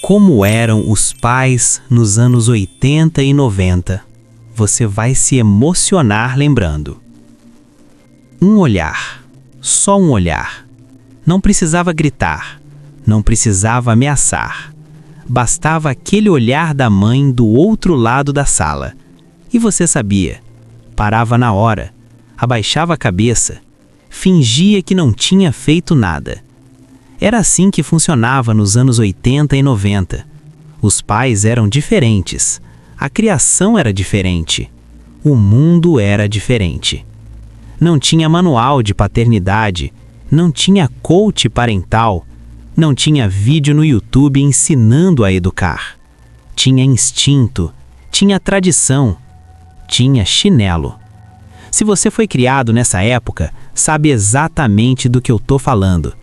Como eram os pais nos anos 80 e 90? Você vai se emocionar lembrando. Um olhar, só um olhar. Não precisava gritar, não precisava ameaçar. Bastava aquele olhar da mãe do outro lado da sala. E você sabia. Parava na hora, abaixava a cabeça, fingia que não tinha feito nada. Era assim que funcionava nos anos 80 e 90. Os pais eram diferentes, a criação era diferente, o mundo era diferente. Não tinha manual de paternidade, não tinha coach parental, não tinha vídeo no YouTube ensinando a educar. Tinha instinto, tinha tradição, tinha chinelo. Se você foi criado nessa época, sabe exatamente do que eu tô falando.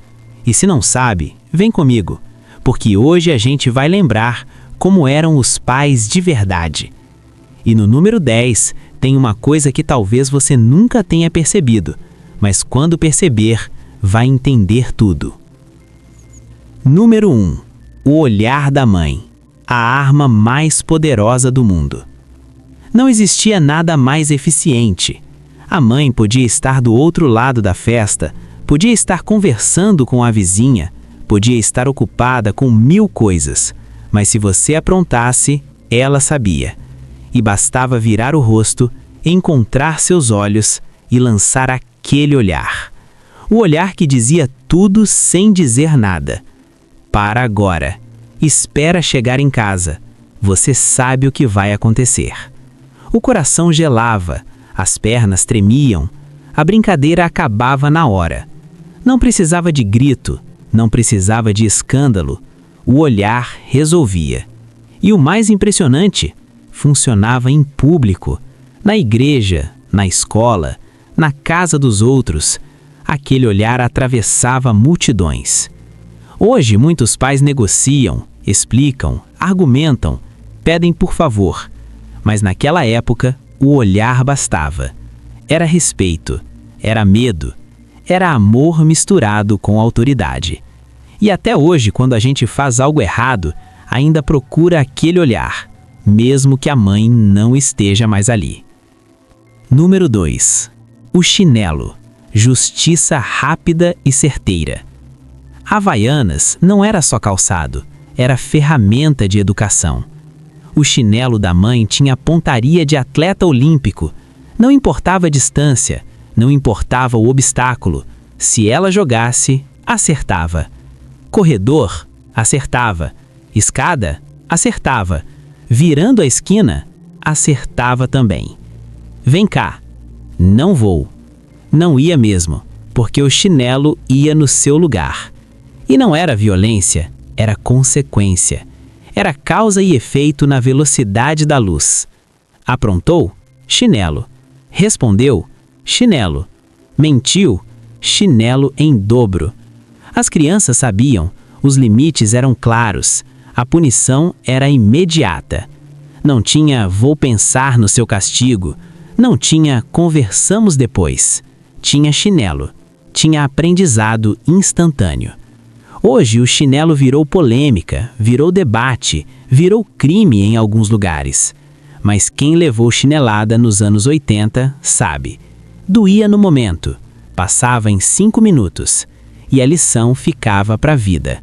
E se não sabe, vem comigo, porque hoje a gente vai lembrar como eram os pais de verdade. E no número 10 tem uma coisa que talvez você nunca tenha percebido, mas quando perceber, vai entender tudo. Número 1. O olhar da mãe, a arma mais poderosa do mundo. Não existia nada mais eficiente. A mãe podia estar do outro lado da festa, podia estar conversando com a vizinha, podia estar ocupada com 1000 coisas, mas se você aprontasse, ela sabia. E bastava virar o rosto, encontrar seus olhos e lançar aquele olhar. O olhar que dizia tudo sem dizer nada. Para agora. Espera chegar em casa. Você sabe o que vai acontecer. O coração gelava, as pernas tremiam, a brincadeira acabava na hora. Não precisava de grito, não precisava de escândalo. O olhar resolvia. E o mais impressionante, funcionava em público, na igreja, na escola, na casa dos outros. Aquele olhar atravessava multidões. Hoje, muitos pais negociam, explicam, argumentam, pedem por favor. Mas naquela época, o olhar bastava. Era respeito, era medo, era amor misturado com autoridade. E até hoje, quando a gente faz algo errado, ainda procura aquele olhar, mesmo que a mãe não esteja mais ali. Número 2. O chinelo. Justiça rápida e certeira. Havaianas não era só calçado, era ferramenta de educação. O chinelo da mãe tinha pontaria de atleta olímpico. Não importava a distância, não importava o obstáculo. Se ela jogasse, acertava. Corredor, acertava. Escada, acertava. Virando a esquina, acertava também. Vem cá. Não vou. Não ia mesmo, porque o chinelo ia no seu lugar. E não era violência, era consequência. Era causa e efeito na velocidade da luz. Aprontou? Chinelo. Respondeu? Chinelo. Mentiu? Chinelo em dobro. As crianças sabiam, os limites eram claros, a punição era imediata. Não tinha vou pensar no seu castigo, não tinha conversamos depois. Tinha chinelo, tinha aprendizado instantâneo. Hoje o chinelo virou polêmica, virou debate, virou crime em alguns lugares. Mas quem levou chinelada nos anos 80 sabe. Doía no momento, passava em 5 minutos e a lição ficava para a vida.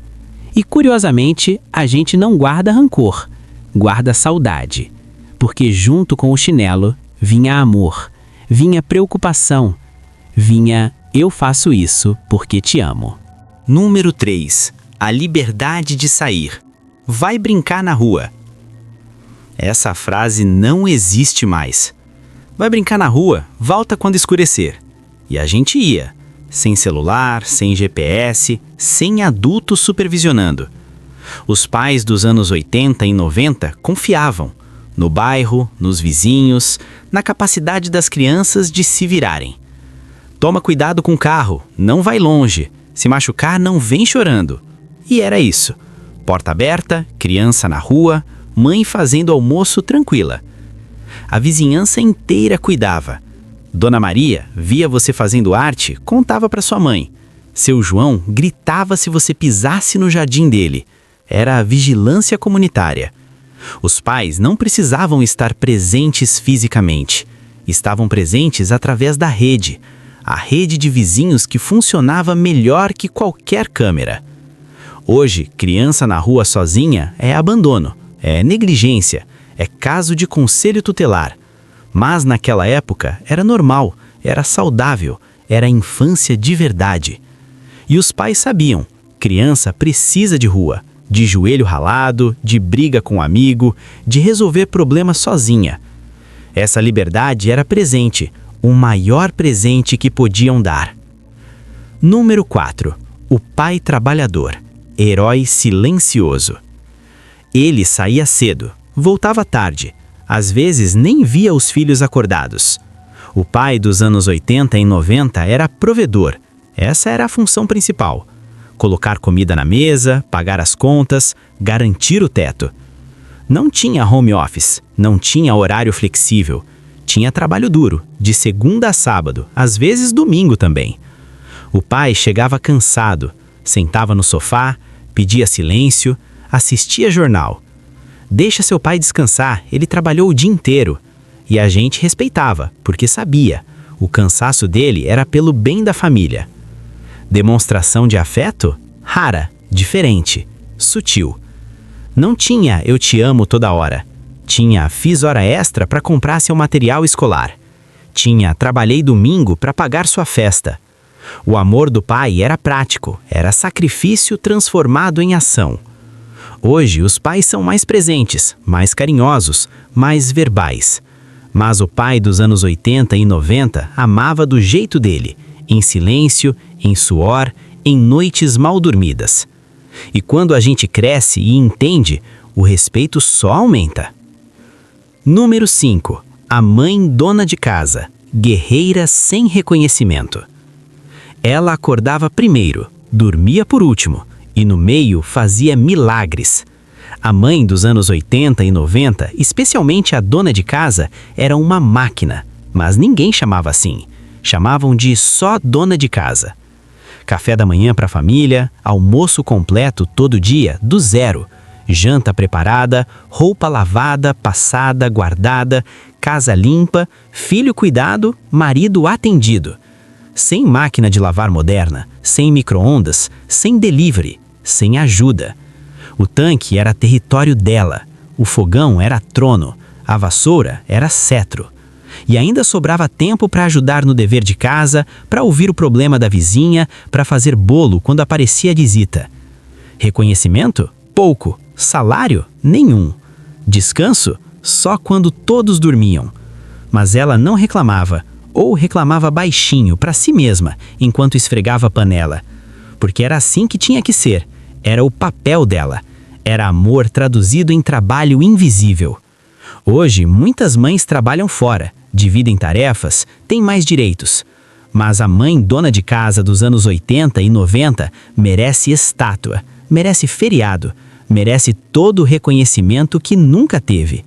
E curiosamente, a gente não guarda rancor, guarda saudade. Porque junto com o chinelo vinha amor, vinha preocupação, vinha eu faço isso porque te amo. Número 3. A liberdade de sair. Vai brincar na rua. Essa frase não existe mais. Vai brincar na rua, volta quando escurecer. E a gente ia, sem celular, sem GPS, sem adulto supervisionando. Os pais dos anos 80 e 90 confiavam no bairro, nos vizinhos, na capacidade das crianças de se virarem. Toma cuidado com o carro, não vai longe. Se machucar, não vem chorando. E era isso. Porta aberta, criança na rua, mãe fazendo almoço tranquila. A vizinhança inteira cuidava. Dona Maria via você fazendo arte, contava para sua mãe. Seu João gritava se você pisasse no jardim dele. era a vigilância comunitária. Os pais não precisavam estar presentes fisicamente. Estavam presentes através da rede, a rede de vizinhos que funcionava melhor que qualquer câmera. Hoje, criança na rua sozinha é abandono, é negligência, é caso de conselho tutelar. Mas naquela época era normal, era saudável, era infância de verdade. E os pais sabiam, criança precisa de rua, de joelho ralado, de briga com um amigo, de resolver problemas sozinha. Essa liberdade era presente, o maior presente que podiam dar. Número 4. O pai trabalhador, herói silencioso. Ele saía cedo, voltava tarde, às vezes nem via os filhos acordados. O pai dos anos 80 e 90 era provedor, essa era a função principal. Colocar comida na mesa, pagar as contas, garantir o teto. Não tinha home office, não tinha horário flexível. Tinha trabalho duro, de segunda a sábado, às vezes domingo também. O pai chegava cansado, sentava no sofá, pedia silêncio, assistia jornal. Deixa seu pai descansar, ele trabalhou o dia inteiro. E a gente respeitava, porque sabia, o cansaço dele era pelo bem da família. Demonstração de afeto? Rara, diferente, sutil. Não tinha eu te amo toda hora. Tinha fiz hora extra para comprar seu material escolar. Tinha trabalhei domingo para pagar sua festa. O amor do pai era prático, era sacrifício transformado em ação. Hoje os pais são mais presentes, mais carinhosos, mais verbais. Mas o pai dos anos 80 e 90 amava do jeito dele, em silêncio, em suor, em noites mal dormidas. E quando a gente cresce e entende, o respeito só aumenta. Número 5. A mãe dona de casa, guerreira sem reconhecimento. Ela acordava primeiro, dormia por último, e no meio fazia milagres. A mãe dos anos 80 e 90, especialmente a dona de casa, era uma máquina, mas ninguém chamava assim. Chamavam de só dona de casa. Café da manhã para a família, almoço completo todo dia, do zero. Janta preparada, roupa lavada, passada, guardada, casa limpa, filho cuidado, marido atendido. Sem máquina de lavar moderna, sem micro-ondas, sem delivery, sem ajuda. O tanque era território dela, o fogão era trono, a vassoura era cetro. E ainda sobrava tempo para ajudar no dever de casa, para ouvir o problema da vizinha, para fazer bolo quando aparecia a visita. Reconhecimento? Pouco. Salário? Nenhum. Descanso? Só quando todos dormiam. Mas ela não reclamava, ou reclamava baixinho para si mesma, enquanto esfregava a panela. Porque era assim que tinha que ser. Era o papel dela. Era amor traduzido em trabalho invisível. Hoje, muitas mães trabalham fora, dividem tarefas, têm mais direitos. Mas a mãe dona de casa dos anos 80 e 90 merece estátua, merece feriado, merece todo o reconhecimento que nunca teve.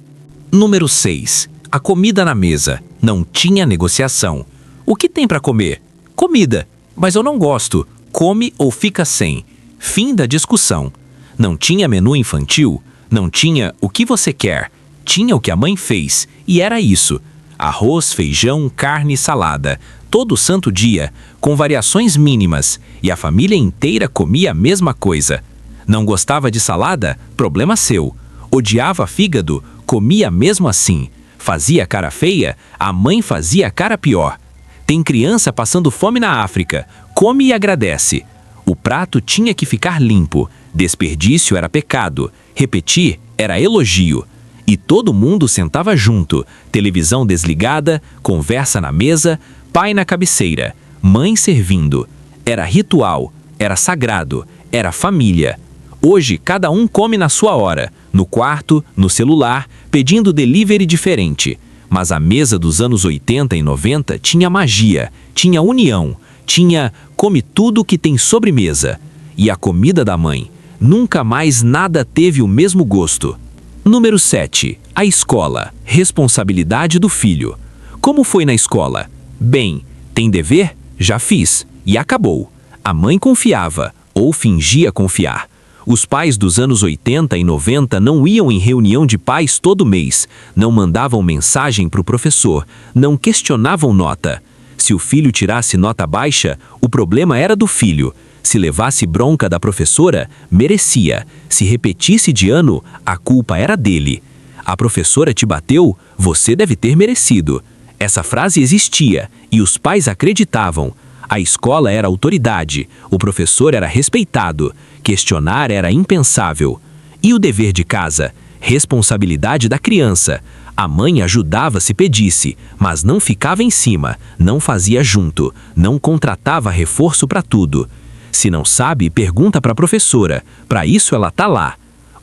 Número 6. A comida na mesa. Não tinha negociação. O que tem para comer? Comida. Mas eu não gosto. Come ou fica sem. Fim da discussão. Não tinha menu infantil. Não tinha o que você quer. Tinha o que a mãe fez. E era isso. Arroz, feijão, carne e salada. Todo santo dia, com variações mínimas. E a família inteira comia a mesma coisa. Não gostava de salada? Problema seu. Odiava fígado? Comia mesmo assim. Fazia cara feia? A mãe fazia cara pior. Tem criança passando fome na África. Come e agradece. O prato tinha que ficar limpo. Desperdício era pecado. Repetir era elogio. E todo mundo sentava junto. Televisão desligada, conversa na mesa, pai na cabeceira, mãe servindo. Era ritual, era sagrado, era família. Hoje, cada um come na sua hora, no quarto, no celular, pedindo delivery diferente. Mas a mesa dos anos 80 e 90 tinha magia, tinha união, tinha come tudo que tem sobremesa. E a comida da mãe, nunca mais nada teve o mesmo gosto. Número 7. A escola. Responsabilidade do filho. Como foi na escola? Bem, tem dever? Já fiz. E acabou. A mãe confiava, ou fingia confiar. Os pais dos anos 80 e 90 não iam em reunião de pais todo mês, não mandavam mensagem para o professor, não questionavam nota. Se o filho tirasse nota baixa, o problema era do filho. Se levasse bronca da professora, merecia. Se repetisse de ano, a culpa era dele. A professora te bateu, você deve ter merecido. Essa frase existia e os pais acreditavam. A escola era autoridade, o professor era respeitado, questionar era impensável. E o dever de casa? Responsabilidade da criança. A mãe ajudava se pedisse, mas não ficava em cima, não fazia junto, não contratava reforço para tudo. Se não sabe, pergunta para a professora, para isso ela tá lá.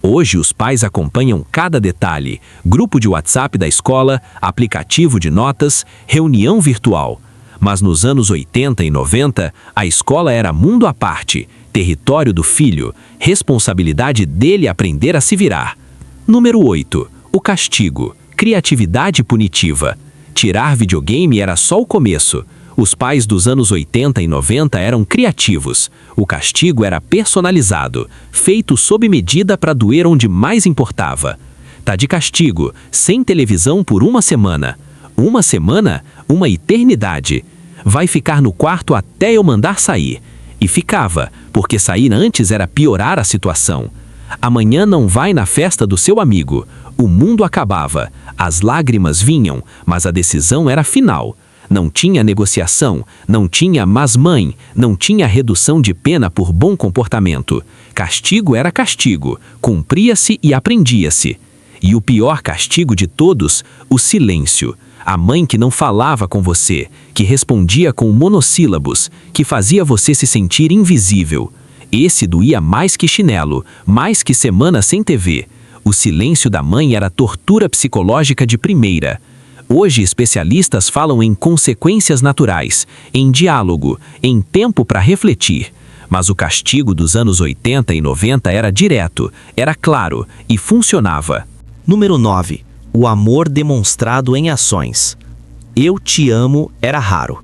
Hoje os pais acompanham cada detalhe, grupo de WhatsApp da escola, aplicativo de notas, reunião virtual. Mas nos anos 80 e 90, a escola era mundo à parte, território do filho, responsabilidade dele aprender a se virar. Número 8. O castigo, criatividade punitiva. Tirar videogame era só o começo. Os pais dos anos 80 e 90 eram criativos. O castigo era personalizado, feito sob medida para doer onde mais importava. Tá de castigo, sem televisão por uma semana. Uma semana? Uma eternidade. Vai ficar no quarto até eu mandar sair. E ficava, porque sair antes era piorar a situação. Amanhã não vai na festa do seu amigo. O mundo acabava. As lágrimas vinham, mas a decisão era final. Não tinha negociação, não tinha mas mãe, não tinha redução de pena por bom comportamento. Castigo era castigo, cumpria-se e aprendia-se. E o pior castigo de todos, o silêncio. A mãe que não falava com você, que respondia com monossílabos, que fazia você se sentir invisível. Esse doía mais que chinelo, mais que semana sem TV. O silêncio da mãe era tortura psicológica de primeira. Hoje especialistas falam em consequências naturais, em diálogo, em tempo para refletir. Mas o castigo dos anos 80 e 90 era direto, era claro e funcionava. Número 9. O amor demonstrado em ações. Eu te amo era raro.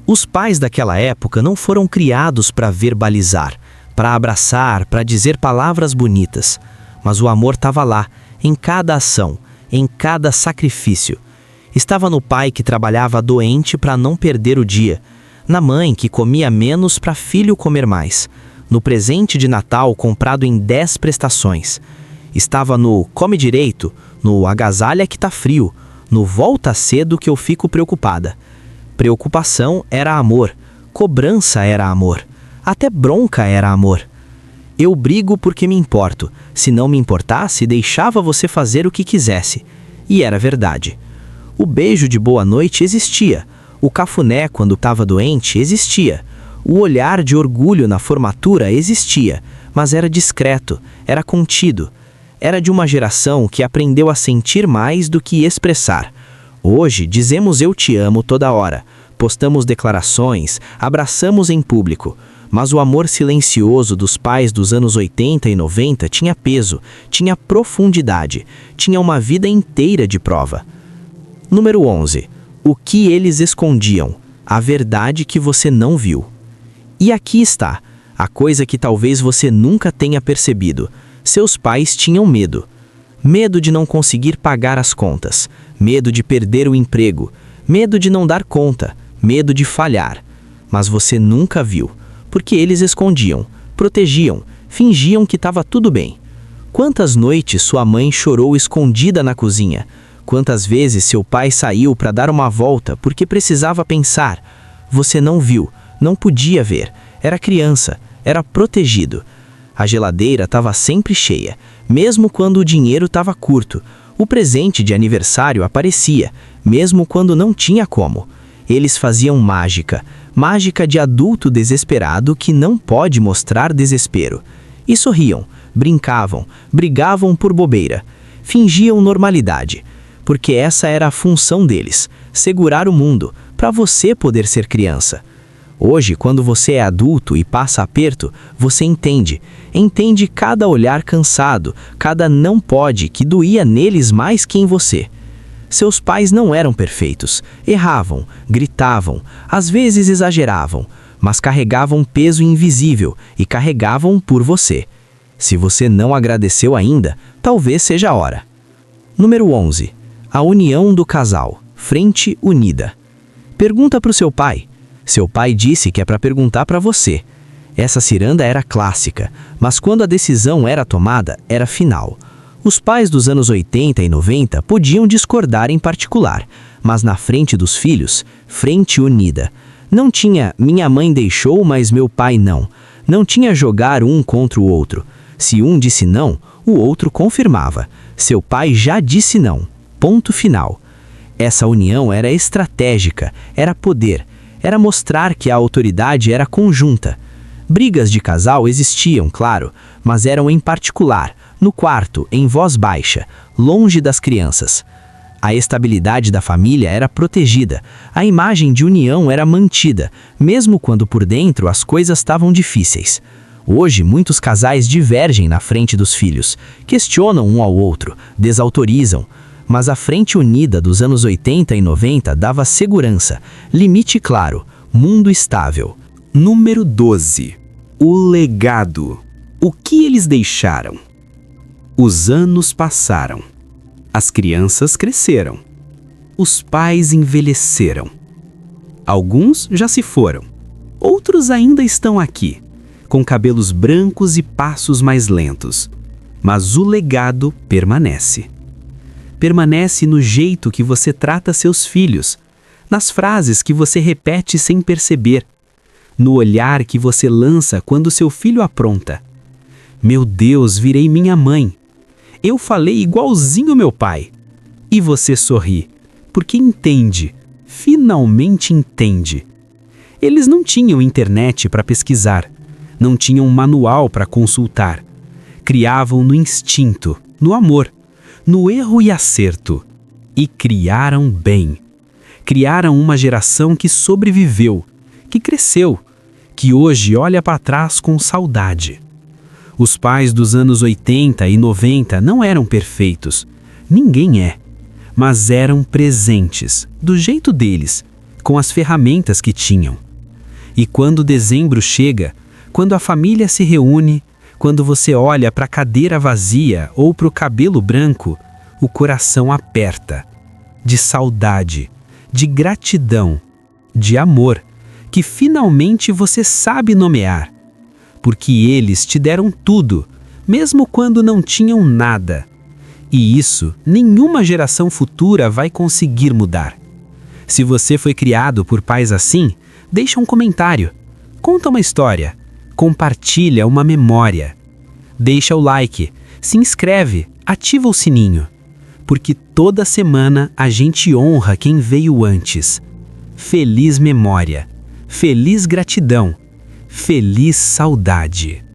Os pais daquela época não foram criados para verbalizar, para abraçar, para dizer palavras bonitas. Mas o amor estava lá, em cada ação, em cada sacrifício. Estava no pai que trabalhava doente para não perder o dia, na mãe que comia menos para filho comer mais, no presente de Natal comprado em 10 prestações. Estava no come direito, no agasalha que tá frio, no volta cedo que eu fico preocupada. Preocupação era amor, cobrança era amor, até bronca era amor. Eu brigo porque me importo, se não me importasse deixava você fazer o que quisesse. E era verdade. O beijo de boa noite existia, o cafuné quando estava doente existia, o olhar de orgulho na formatura existia, mas era discreto, era contido. Era de uma geração que aprendeu a sentir mais do que expressar. Hoje dizemos eu te amo toda hora, postamos declarações, abraçamos em público, mas o amor silencioso dos pais dos anos 80 e 90 tinha peso, tinha profundidade, tinha uma vida inteira de prova. Número 11. O que eles escondiam, a verdade que você não viu. E aqui está, a coisa que talvez você nunca tenha percebido. Seus pais tinham medo. Medo de não conseguir pagar as contas, medo de perder o emprego, medo de não dar conta, medo de falhar. Mas você nunca viu, porque eles escondiam, protegiam, fingiam que estava tudo bem. Quantas noites sua mãe chorou escondida na cozinha? Quantas vezes seu pai saiu para dar uma volta porque precisava pensar? Você não viu, não podia ver, era criança, era protegido. A geladeira estava sempre cheia, mesmo quando o dinheiro estava curto. O presente de aniversário aparecia, mesmo quando não tinha como. Eles faziam mágica, mágica de adulto desesperado que não pode mostrar desespero. E sorriam, brincavam, brigavam por bobeira, fingiam normalidade. Porque essa era a função deles, segurar o mundo, para você poder ser criança. Hoje, quando você é adulto e passa aperto, você entende cada olhar cansado, cada não pode que doía neles mais que em você. Seus pais não eram perfeitos, erravam, gritavam, às vezes exageravam, mas carregavam peso invisível e carregavam por você. Se você não agradeceu ainda, talvez seja a hora. Número 11. A união do casal. Frente unida. Pergunta para o seu pai. Seu pai disse que é para perguntar para você. Essa ciranda era clássica, mas quando a decisão era tomada, era final. Os pais dos anos 80 e 90 podiam discordar em particular, mas na frente dos filhos, frente unida. Não tinha minha mãe deixou, mas meu pai não. Não tinha jogar um contra o outro. Se um disse não, o outro confirmava. Seu pai já disse não. Ponto final. Essa união era estratégica, era poder, era mostrar que a autoridade era conjunta. Brigas de casal existiam, claro, mas eram em particular, no quarto, em voz baixa, longe das crianças. A estabilidade da família era protegida, a imagem de união era mantida, mesmo quando por dentro as coisas estavam difíceis. Hoje, muitos casais divergem na frente dos filhos, questionam um ao outro, desautorizam. Mas a frente unida dos anos 80 e 90 dava segurança, limite claro, mundo estável. Número 12. O legado. O que eles deixaram? Os anos passaram. As crianças cresceram. Os pais envelheceram. Alguns já se foram. Outros ainda estão aqui, com cabelos brancos e passos mais lentos. Mas o legado permanece. Permanece no jeito que você trata seus filhos, nas frases que você repete sem perceber, no olhar que você lança quando seu filho apronta. Meu Deus, virei minha mãe. Eu falei igualzinho meu pai. E você sorri, porque entende, finalmente entende. Eles não tinham internet para pesquisar, não tinham manual para consultar. Criavam no instinto, no amor, no erro e acerto. E criaram bem. Criaram uma geração que sobreviveu, que cresceu, que hoje olha para trás com saudade. Os pais dos anos 80 e 90 não eram perfeitos, ninguém é, mas eram presentes, do jeito deles, com as ferramentas que tinham. E quando dezembro chega, quando a família se reúne, quando você olha para a cadeira vazia ou para o cabelo branco, o coração aperta, de saudade, de gratidão, de amor, que finalmente você sabe nomear, porque eles te deram tudo, mesmo quando não tinham nada. E isso nenhuma geração futura vai conseguir mudar. Se você foi criado por pais assim, deixa um comentário, conta uma história, compartilha uma memória. Deixa o like, se inscreve, ativa o sininho, porque toda semana a gente honra quem veio antes. Feliz memória, feliz gratidão, feliz saudade.